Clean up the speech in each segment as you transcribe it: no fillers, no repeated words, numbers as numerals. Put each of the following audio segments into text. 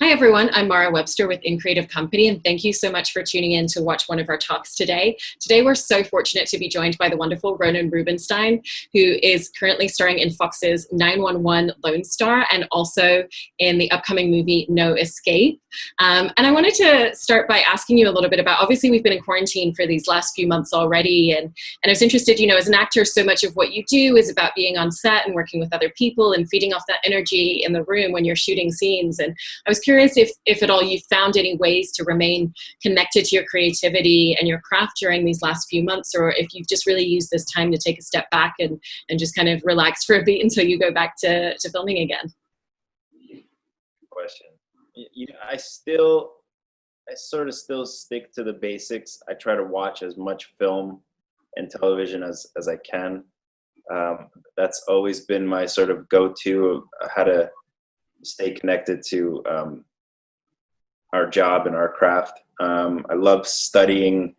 Hi, everyone. I'm Mara Webster with In Creative Company, and thank you so much for tuning in to watch one of our talks today. Today, we're so fortunate to be joined by the wonderful Ronen Rubinstein, who is currently starring in Fox's 911 Lone Star and also in the upcoming movie No Escape. And I wanted to start by asking you a little bit about, obviously, we've been in quarantine for these last few months already, and I was interested, as an actor, so much of what you do is about being on set and working with other people and feeding off that energy in the room when you're shooting scenes. And I was curious if at all you found any ways to remain connected to your creativity and your craft during these last few months, or if you've just really used this time to take a step back and just kind of relax for a bit until you go back to filming again. Question. I sort of still stick to the basics. I try to watch as much film and television as I can. That's always been my sort of go-to of how to stay connected to our job and our craft. I love studying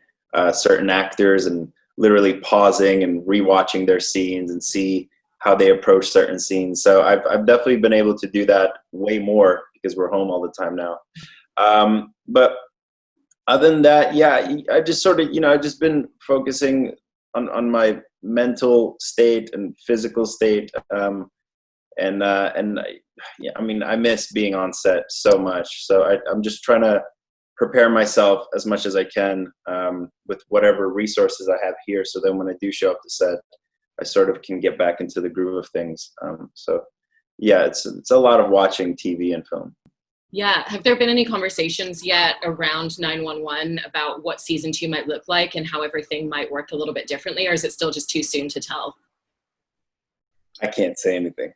certain actors and literally pausing and rewatching their scenes and see how they approach certain scenes. So I've definitely been able to do that way more because we're home all the time now. But other than that, yeah, I just sort of, I've just been focusing on my mental state and physical state. Yeah, I mean, I miss being on set so much. So I'm just trying to prepare myself as much as I can with whatever resources I have here. So then when I do show up to set, I sort of can get back into the groove of things. So yeah, it's a lot of watching TV and film. Yeah. Have there been any conversations yet around 911 about what season 2 might look like and how everything might work a little bit differently, or is it still just too soon to tell? I can't say anything.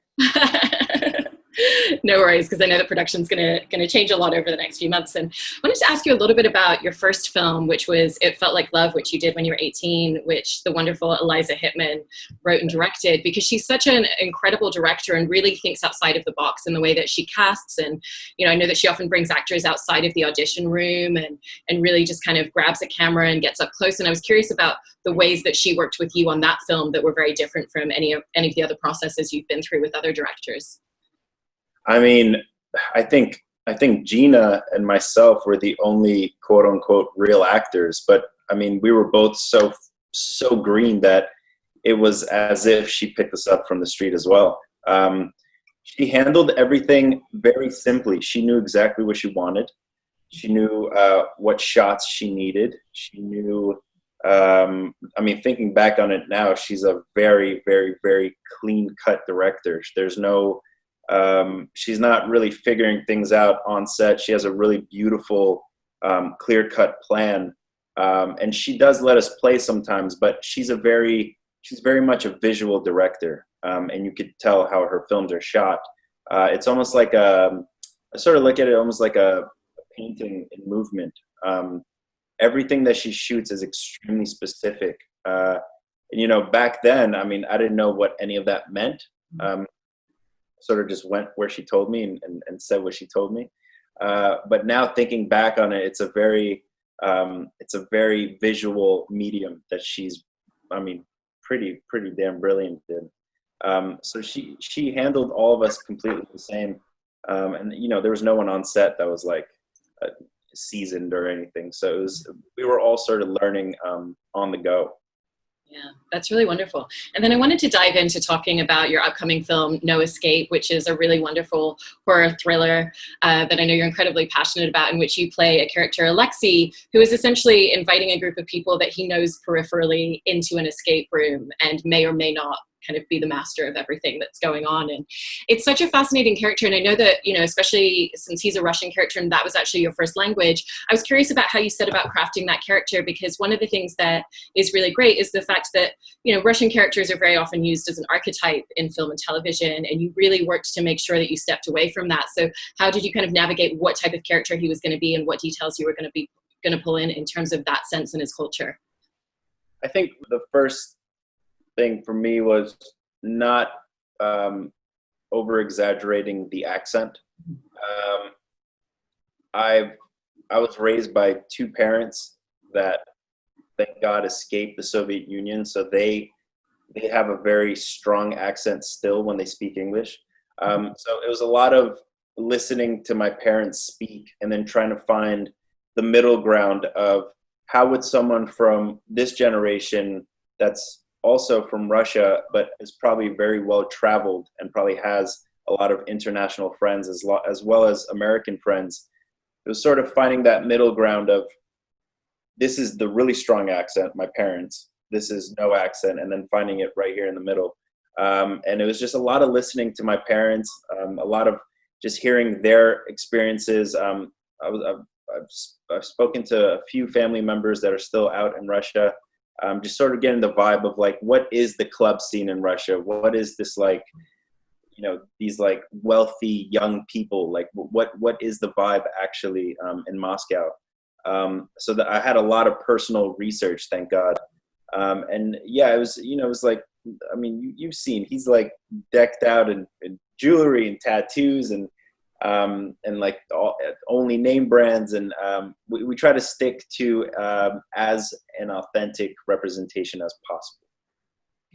No worries, because I know that production's gonna change a lot over the next few months. And I wanted to ask you a little bit about your first film, which was It Felt Like Love, which you did when you were 18, which the wonderful Eliza Hittman wrote and directed, because she's such an incredible director and really thinks outside of the box in the way that she casts. And I know that she often brings actors outside of the audition room and really just kind of grabs a camera and gets up close. And I was curious about the ways that she worked with you on that film that were very different from any of the other processes you've been through with other directors. I mean, I think Gina and myself were the only quote unquote real actors, but I mean, we were both so green that it was as if she picked us up from the street as well. She handled everything very simply. She knew exactly what she wanted. She knew what shots she needed. She knew, I mean, thinking back on it now, she's a very, very, very clean cut director. There's no, she's not really figuring things out on set. She has a really beautiful, clear-cut plan, and she does let us play sometimes. But she's very much a visual director, and you could tell how her films are shot. It's almost like I sort of look at it almost like a painting in movement. Everything that she shoots is extremely specific. And back then, I mean, I didn't know what any of that meant. Sort of just went where she told me and said what she told me. But now thinking back on it, it's a very visual medium that she's, I mean, pretty damn brilliant in. So she handled all of us completely the same. And there was no one on set that was like seasoned or anything. So we were all sort of learning on the go. Yeah, that's really wonderful. And then I wanted to dive into talking about your upcoming film, No Escape, which is a really wonderful horror thriller that I know you're incredibly passionate about, in which you play a character, Alexi, who is essentially inviting a group of people that he knows peripherally into an escape room and may or may not kind of be the master of everything that's going on. And it's such a fascinating character. And I know that, especially since he's a Russian character and that was actually your first language, I was curious about how you set about crafting that character, because one of the things that is really great is the fact that, Russian characters are very often used as an archetype in film and television, and you really worked to make sure that you stepped away from that. So how did you kind of navigate what type of character he was going to be and what details you were going to pull in terms of that sense in his culture? I think the first thing for me was not over exaggerating the accent. I was raised by two parents that, thank God, escaped the Soviet Union, so they have a very strong accent still when they speak English. So it was a lot of listening to my parents speak and then trying to find the middle ground of how would someone from this generation that's also from Russia, but is probably very well traveled and probably has a lot of international friends as well as American friends. It was sort of finding that middle ground of, this is the really strong accent, my parents, this is no accent, and then finding it right here in the middle. And it was just a lot of listening to my parents, a lot of just hearing their experiences. I've spoken to a few family members that are still out in Russia, just sort of getting the vibe of like, what is the club scene in Russia? What is this like, these like wealthy young people, like what is the vibe actually in Moscow? So that I had a lot of personal research, thank God. And yeah, it was like, I mean, you've seen, he's like decked out in jewelry and tattoos and like only name brands. And we try to stick to as an authentic representation as possible.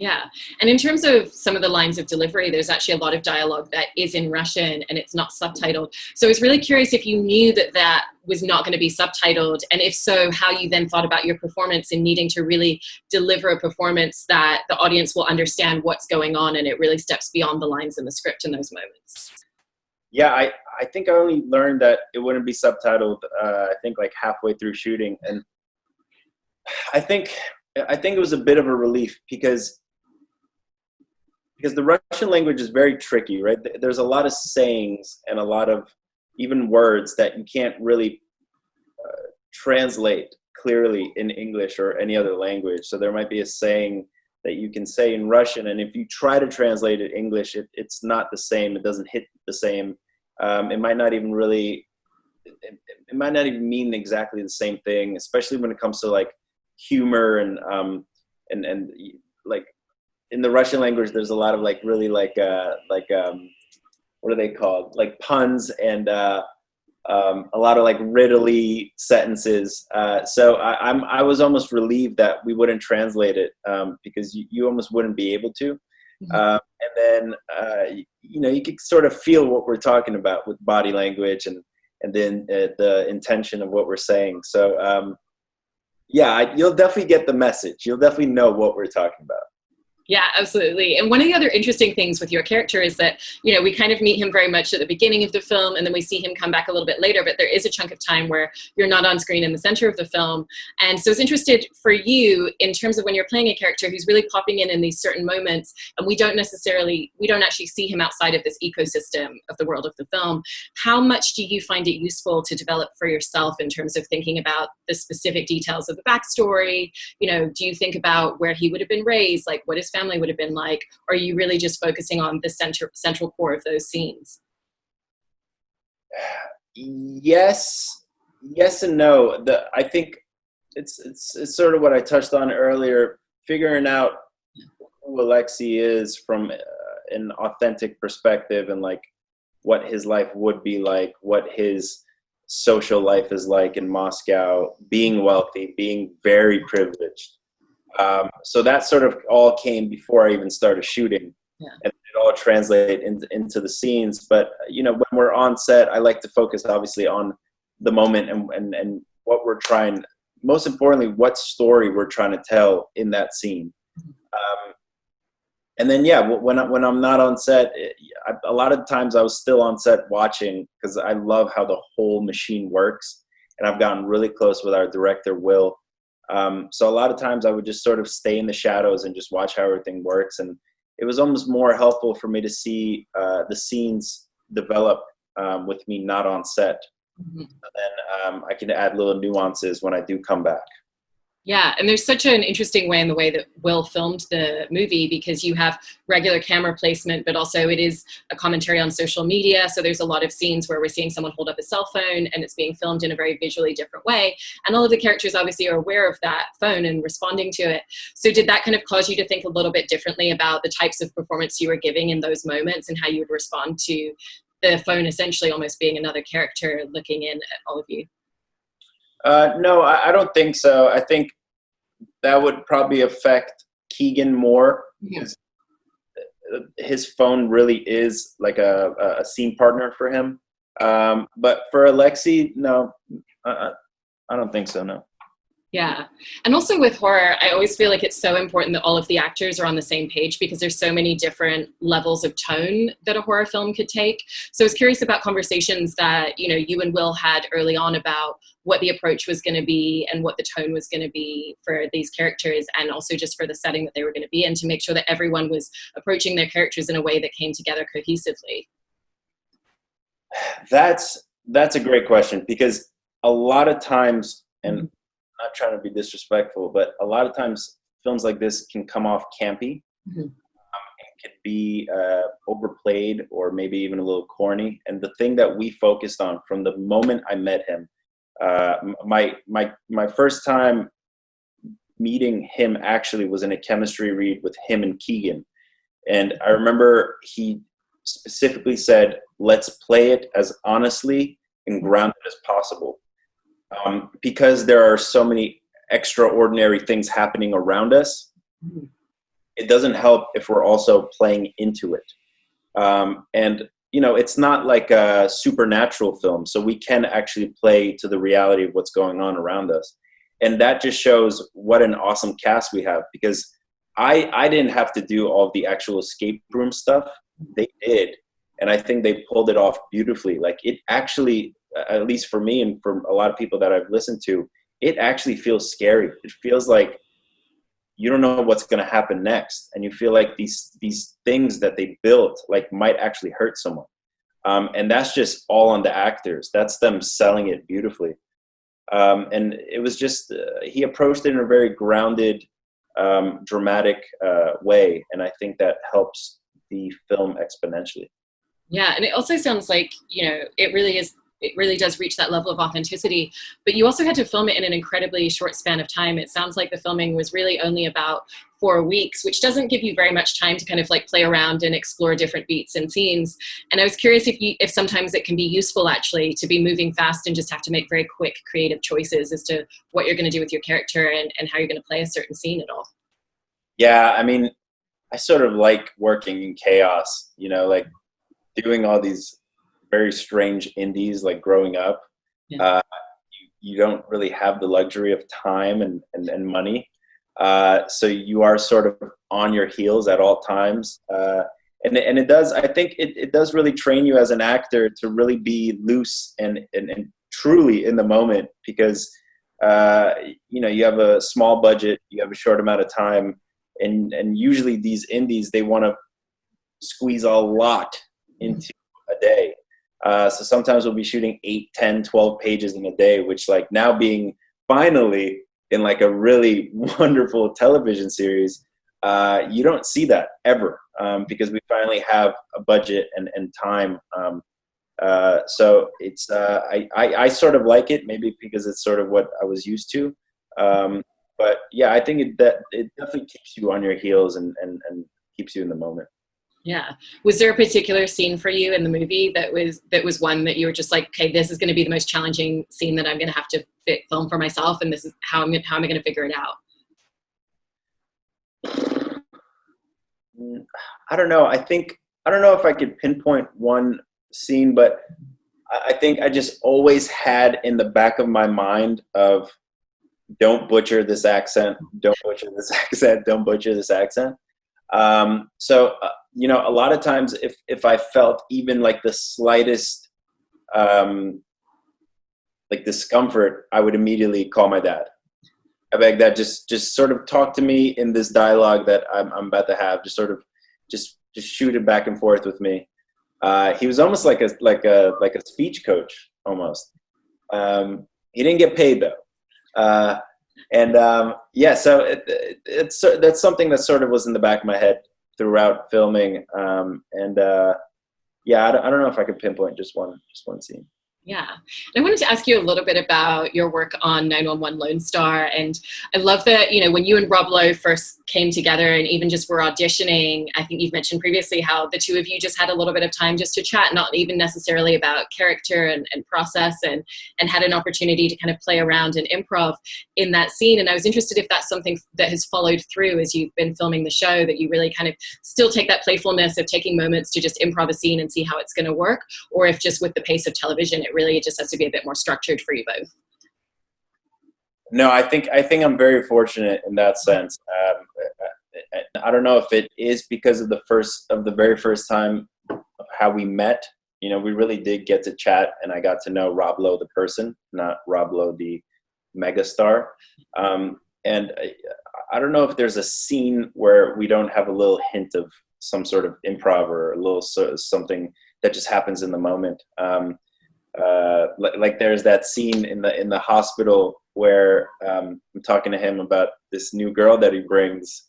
Yeah. And in terms of some of the lines of delivery, there's actually a lot of dialogue that is in Russian and it's not subtitled. So I was really curious if you knew that that was not going to be subtitled, and if so, how you then thought about your performance and needing to really deliver a performance that the audience will understand what's going on and it really steps beyond the lines in the script in those moments. Yeah, I think I only learned that it wouldn't be subtitled, I think like halfway through shooting. And I think it was a bit of a relief because the Russian language is very tricky, right? There's a lot of sayings and a lot of even words that you can't really translate clearly in English or any other language. So there might be a saying that you can say in Russian, and if you try to translate it in English, it's not the same. It doesn't hit the same. It might not even mean exactly the same thing, especially when it comes to like humor and like in the Russian language, there's a lot of like really like what are they called? Like puns and a lot of like riddly sentences. So I was almost relieved that we wouldn't translate it because you almost wouldn't be able to. And then you could sort of feel what we're talking about with body language and then the intention of what we're saying. So yeah, you'll definitely get the message. You'll definitely know what we're talking about. Yeah, absolutely. And one of the other interesting things with your character is that, we kind of meet him very much at the beginning of the film, and then we see him come back a little bit later, but there is a chunk of time where you're not on screen in the center of the film. And so I was interested for you in terms of when you're playing a character who's really popping in these certain moments, and we don't actually see him outside of this ecosystem of the world of the film. How much do you find it useful to develop for yourself in terms of thinking about the specific details of the backstory? Do you think about where he would have been raised, like what his family would have been like, or are you really just focusing on the central core of those scenes? Yes and no. I think it's sort of what I touched on earlier, figuring out who Alexei is from an authentic perspective and like what his life would be like, what his social life is like in Moscow, being wealthy, being very privileged. So that sort of all came before I even started shooting. Yeah. And it all translated into the scenes. But, when we're on set, I like to focus obviously on the moment and what we're trying, most importantly, what story we're trying to tell in that scene. And then, yeah, when I'm not on set, a lot of times I was still on set watching because I love how the whole machine works. And I've gotten really close with our director, Will. So a lot of times I would just sort of stay in the shadows and just watch how everything works. And it was almost more helpful for me to see the scenes develop with me not on set. Mm-hmm. And then I can add little nuances when I do come back. Yeah, and there's such an interesting way in the way that Will filmed the movie, because you have regular camera placement, but also it is a commentary on social media. So there's a lot of scenes where we're seeing someone hold up a cell phone and it's being filmed in a very visually different way. And all of the characters obviously are aware of that phone and responding to it. So did that kind of cause you to think a little bit differently about the types of performance you were giving in those moments and how you would respond to the phone essentially almost being another character looking in at all of you? No, I don't think so. I think that would probably affect Keegan more because his phone really is like a scene partner for him. But for Alexi, no, I don't think so. No. Yeah. And also with horror, I always feel like it's so important that all of the actors are on the same page because there's so many different levels of tone that a horror film could take. So I was curious about conversations that, you know, you and Will had early on about what the approach was going to be and what the tone was going to be for these characters, and also just for the setting that they were going to be in, to make sure that everyone was approaching their characters in a way that came together cohesively. That's a great question, because a lot of times, and I'm not trying to be disrespectful, but a lot of times films like this can come off campy. And could be overplayed or maybe even a little corny. And the thing that we focused on from the moment I met him, my first time meeting him actually was in a chemistry read with him and Keegan. And I remember he specifically said, let's play it as honestly and grounded as possible. Because there are so many extraordinary things happening around us, it doesn't help if we're also playing into it. And, you know, it's not like a supernatural film, so we can actually play to the reality of what's going on around us. And that just shows what an awesome cast we have, because I didn't have to do all of the actual escape room stuff. They did. And I think they pulled it off beautifully. Like, it actually, at least for me and for a lot of people that I've listened to, it actually feels scary. It feels like you don't know what's going to happen next. And you feel like these things that they built, like, might actually hurt someone. And that's just all on the actors. That's them selling it beautifully. And it was just, he approached it in a very grounded, dramatic way. And I think that helps the film exponentially. Yeah, and it also sounds like, you know, it really does reach that level of authenticity, but you also had to film it in an incredibly short span of time. It sounds like the filming was really only about 4 weeks, which doesn't give you very much time to kind of like play around and explore different beats and scenes. And I was curious if sometimes it can be useful actually to be moving fast and just have to make very quick creative choices as to what you're going to do with your character and how you're going to play a certain scene at all. Yeah, I mean, I sort of like working in chaos, you know, like doing all these very strange indies, like growing up. Yeah. You don't really have the luxury of time and money. So you are sort of on your heels at all times. And it does, I think it does really train you as an actor to really be loose and truly in the moment, because, you know, you have a small budget, you have a short amount of time, and usually these indies, they want to squeeze a lot into a day. So sometimes we'll be shooting 8, 10, 12 pages in a day, which, like, now being finally in like a really wonderful television series, you don't see that ever, because we finally have a budget and time. So it's, I sort of like it, maybe because it's sort of what I was used to. But yeah, I think it definitely keeps you on your heels and keeps you in the moment. Yeah. Was there a particular scene for you in the movie that was one that you were just like, okay, this is going to be the most challenging scene that I'm going to have to film for myself, and this is how am I going to figure it out? I don't know. I don't know if I could pinpoint one scene, but I think I just always had in the back of my mind of, don't butcher this accent, don't butcher this accent, don't butcher this accent. So, you know, a lot of times if I felt even like the slightest, like discomfort, I would immediately call my dad. I beg that just sort of talk to me in this dialogue that I'm about to have, just sort of just shoot it back and forth with me. He was almost like a speech coach almost. He didn't get paid though. Yeah, so that's something that sort of was in the back of my head throughout filming. Yeah, I don't know if I could pinpoint just one scene. Yeah. And I wanted to ask you a little bit about your work on 911 Lone Star. And I love that, you know, when you and Rob Lowe first came together and even just were auditioning, I think you've mentioned previously how the two of you just had a little bit of time just to chat, not even necessarily about character and process, and had an opportunity to kind of play around and improv in that scene. And I was interested if that's something that has followed through as you've been filming the show, that you really kind of still take that playfulness of taking moments to just improv a scene and see how it's going to work, or if just with the pace of television, it just has to be a bit more structured for you both. No, I think I'm very fortunate in that sense. I don't know if it is because of the very first time of how we met. You know, we really did get to chat, and I got to know Rob Lowe the person, not Rob Lowe the megastar. And I don't know if there's a scene where we don't have a little hint of some sort of improv or a little something that just happens in the moment. Like there's that scene in the hospital where I'm talking to him about this new girl that he brings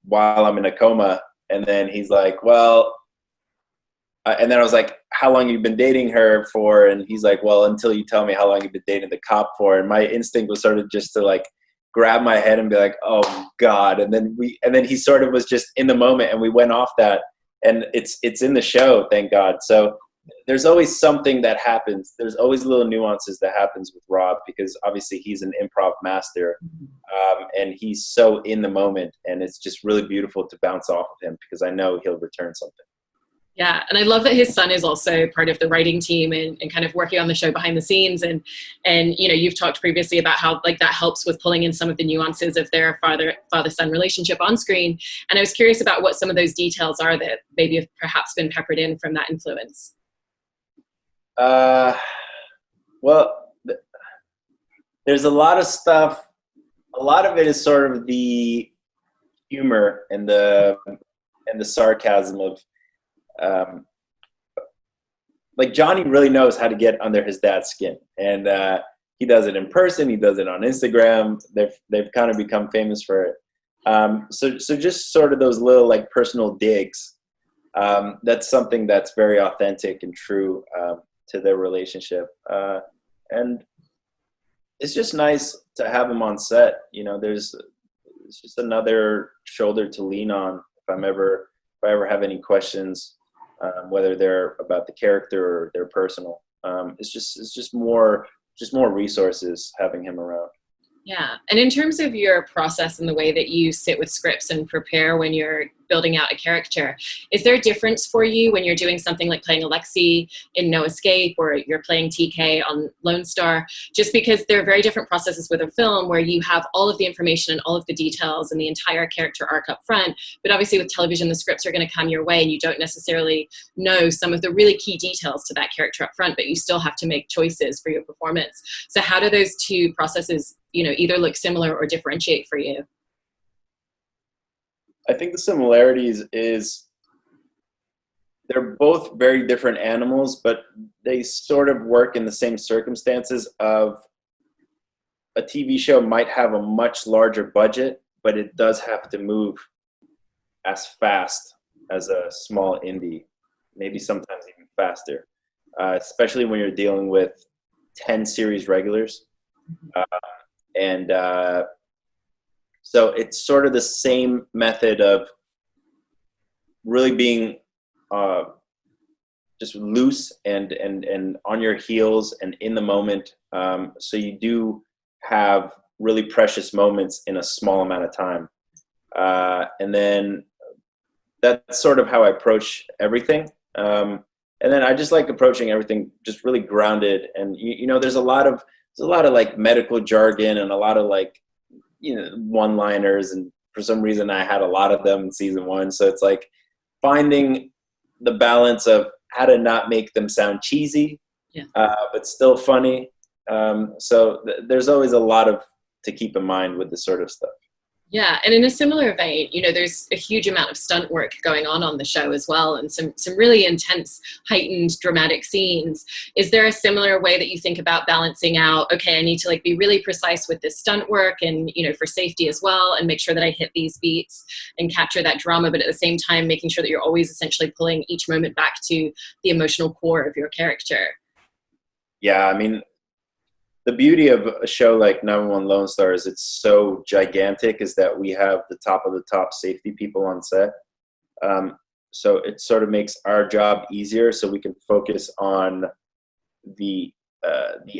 while I'm in a coma, and then he's like, well, and then I was like, how long you been dating her for? And he's like, well, until you tell me how long you've been dating the cop for. And my instinct was sort of just to like grab my head and be like, oh God. And then he sort of was just in the moment, and we went off that, and it's in the show, thank God. So there's always something that happens. There's always little nuances that happens with Rob, because obviously he's an improv master, and he's so in the moment, and it's just really beautiful to bounce off of him because I know he'll return something. Yeah, and I love that his son is also part of the writing team and kind of working on the show behind the scenes. And you know, you've talked previously about how like that helps with pulling in some of the nuances of their father-son relationship on screen. And I was curious about what some of those details are that maybe have perhaps been peppered in from that influence. Well, there's a lot of stuff. A lot of it is sort of the humor and the sarcasm of, like Johnny really knows how to get under his dad's skin, and he does it in person. He does it on Instagram. They've kind of become famous for it. So just sort of those little like personal digs. That's something that's very authentic and true to their relationship, and it's just nice to have him on set. You know, it's just another shoulder to lean on if I ever have any questions, whether they're about the character or they're personal. It's just more resources having him around. Yeah. And in terms of your process and the way that you sit with scripts and prepare when you're building out a character, is there a difference for you when you're doing something like playing Alexei in No Escape, or you're playing TK on Lone Star? Just because there are very different processes with a film where you have all of the information and all of the details and the entire character arc up front. But obviously with television, the scripts are going to come your way and you don't necessarily know some of the really key details to that character up front, but you still have to make choices for your performance. So how do those two processes, you know, either look similar or differentiate for you? I think the similarities is they're both very different animals, but they sort of work in the same circumstances of a TV show might have a much larger budget, but it does have to move as fast as a small indie, maybe sometimes even faster, especially when you're dealing with 10 series regulars. So it's sort of the same method of really being just loose and on your heels and in the moment. So you do have really precious moments in a small amount of time. And then that's sort of how I approach everything. And then I just like approaching everything just really grounded. And, you know, there's a lot of like medical jargon and a lot of like, you know, one-liners, and for some reason I had a lot of them in season 1. So it's like finding the balance of how to not make them sound cheesy, but still funny. So there's always a lot to keep in mind with this sort of stuff. Yeah, and in a similar vein, you know, there's a huge amount of stunt work going on the show as well, and some really intense, heightened, dramatic scenes. Is there a similar way that you think about balancing out, okay, I need to like be really precise with this stunt work and, you know, for safety as well, and make sure that I hit these beats and capture that drama, but at the same time making sure that you're always essentially pulling each moment back to the emotional core of your character? Yeah, I mean, the beauty of a show like 911 Lone Star is it's so gigantic, is that we have the top of the top safety people on set. So it sort of makes our job easier, so we can focus on the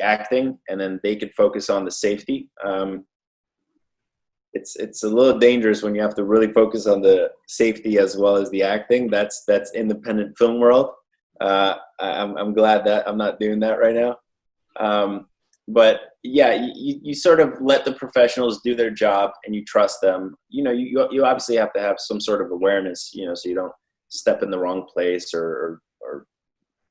acting, and then they can focus on the safety. It's a little dangerous when you have to really focus on the safety as well as the acting. That's independent film world. I'm glad that I'm not doing that right now. But yeah, you sort of let the professionals do their job, and you trust them. You know, you obviously have to have some sort of awareness, you know, so you don't step in the wrong place or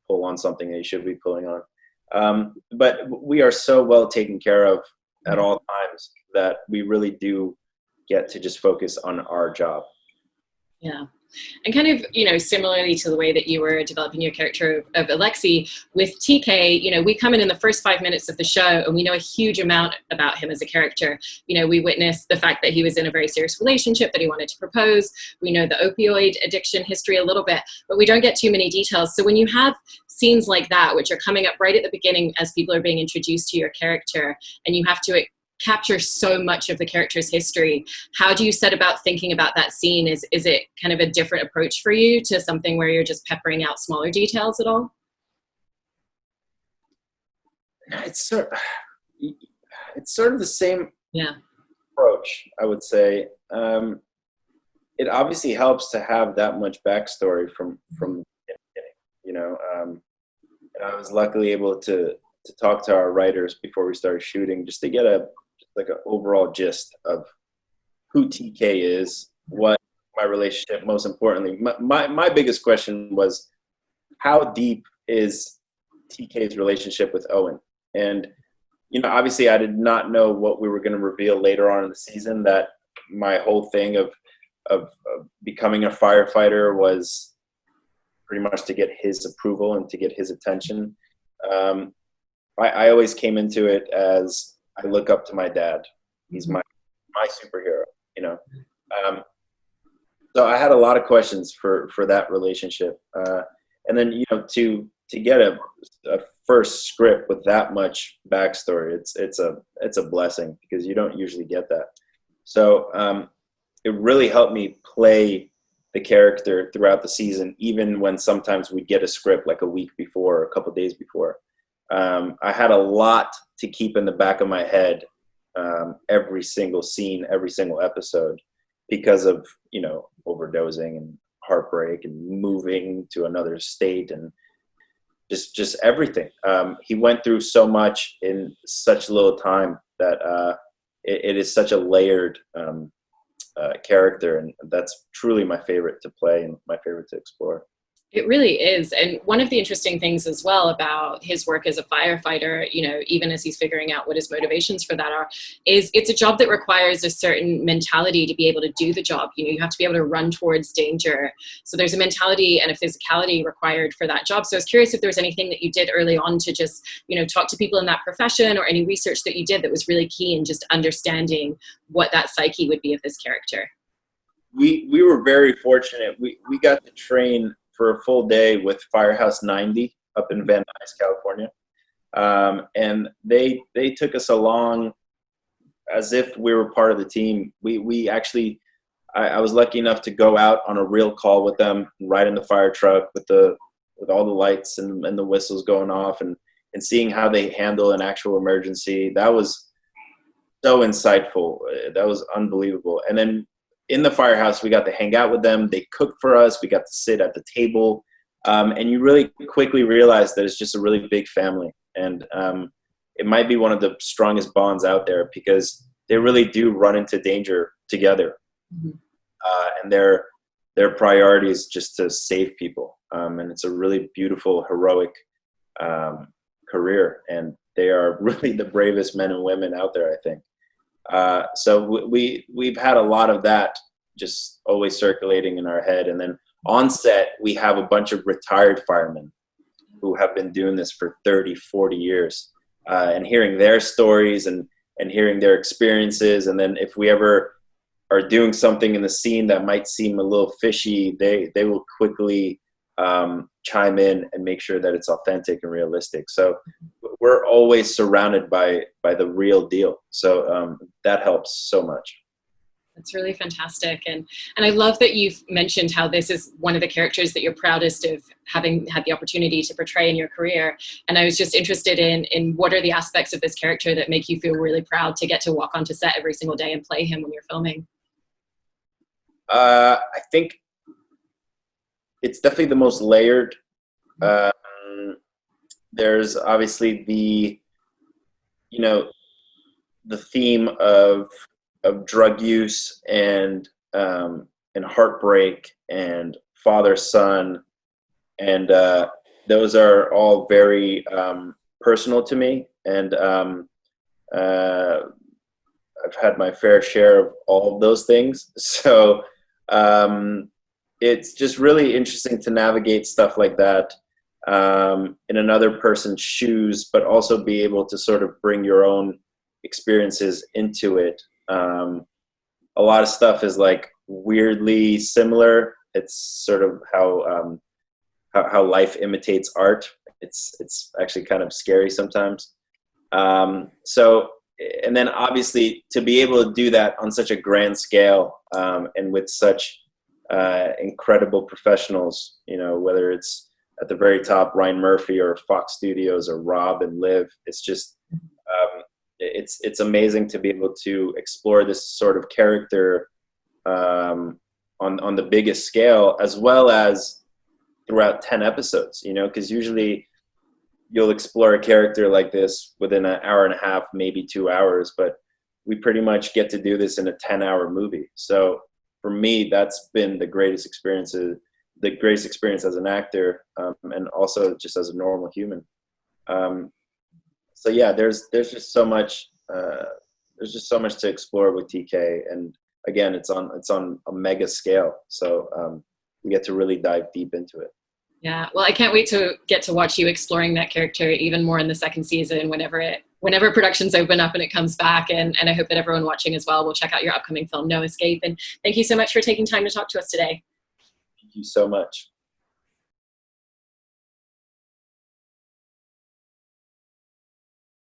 pull on something that you should be pulling on. But we are so well taken care of at all times that we really do get to just focus on our job. Yeah. And kind of, you know, similarly to the way that you were developing your character of Alexei, with TK, you know, we come in the first 5 minutes of the show and we know a huge amount about him as a character. You know, we witness the fact that he was in a very serious relationship, that he wanted to propose. We know the opioid addiction history a little bit, but we don't get too many details. So when you have scenes like that, which are coming up right at the beginning as people are being introduced to your character, and you have to capture so much of the character's history, how do you set about thinking about that scene? Is it kind of a different approach for you to something where you're just peppering out smaller details at all? It's sort of the same Yeah. approach, I would say. It obviously helps to have that much backstory from the beginning, you know. And I was luckily able to talk to our writers before we started shooting, just to get an overall gist of who TK is, what my relationship, most importantly. My biggest question was, how deep is TK's relationship with Owen? And, you know, obviously I did not know what we were going to reveal later on in the season, that my whole thing of becoming a firefighter was pretty much to get his approval and to get his attention. I always came into it as, I look up to my dad. He's my superhero, you know. So I had a lot of questions for that relationship. And then, you know, to get a first script with that much backstory, it's a blessing, because you don't usually get that. So it really helped me play the character throughout the season, even when sometimes we'd get a script like a week before, or a couple of days before. I had a lot to keep in the back of my head, every single scene, every single episode, because of, you know, overdosing and heartbreak and moving to another state and just everything. He went through so much in such little time that it is such a layered character, and that's truly my favorite to play and my favorite to explore. It really is. And one of the interesting things as well about his work as a firefighter, you know, even as he's figuring out what his motivations for that are, is it's a job that requires a certain mentality to be able to do the job. You know, you have to be able to run towards danger. So there's a mentality and a physicality required for that job. So I was curious if there was anything that you did early on to just, you know, talk to people in that profession, or any research that you did that was really key in just understanding what that psyche would be of this character. We were very fortunate. We got to train for a full day with Firehouse 90 up in Van Nuys, California. And they took us along as if we were part of the team. We actually, I was lucky enough to go out on a real call with them, ride in the fire truck with all the lights and the whistles going off, and seeing how they handle an actual emergency. That was so insightful. That was unbelievable. And then in the firehouse, we got to hang out with them. They cooked for us. We got to sit at the table. And you really quickly realize that it's just a really big family. And it might be one of the strongest bonds out there, because they really do run into danger together. Mm-hmm. And their priority is just to save people. And it's a really beautiful, heroic career. And they are really the bravest men and women out there, I think. So we've had a lot of that just always circulating in our head. And then on set, we have a bunch of retired firemen who have been doing this for 30, 40 years, and hearing their stories and hearing their experiences. And then if we ever are doing something in the scene that might seem a little fishy, they will quickly chime in and make sure that it's authentic and realistic. So we're always surrounded by the real deal. So that helps so much. That's really fantastic. And I love that you've mentioned how this is one of the characters that you're proudest of having had the opportunity to portray in your career. And I was just interested in what are the aspects of this character that make you feel really proud to get to walk onto set every single day and play him when you're filming? I think it's definitely the most layered. There's obviously the theme of drug use and heartbreak and father-son, and those are all very personal to me, and I've had my fair share of all of those things. So it's just really interesting to navigate stuff like that in another person's shoes, but also be able to sort of bring your own experiences into it. A lot of stuff is like weirdly similar. It's sort of how life imitates art. It's actually kind of scary sometimes. So, and then obviously to be able to do that on such a grand scale, and with such incredible professionals, whether it's at the very top, Ryan Murphy or Fox Studios or Rob and Liv, it's just, it's amazing to be able to explore this sort of character on the biggest scale, as well as throughout 10 episodes, because usually you'll explore a character like this within an hour and a half, maybe 2 hours, but we pretty much get to do this in a 10-hour movie. So for me, that's been the greatest experience as an actor, and also just as a normal human. So yeah, there's just so much to explore with TK, and again, it's on a mega scale. So we get to really dive deep into it. Yeah, well, I can't wait to get to watch you exploring that character even more in the second season whenever productions open up and it comes back. And I hope that everyone watching as well will check out your upcoming film, No Escape. And thank you so much for taking time to talk to us today. Thank you so much.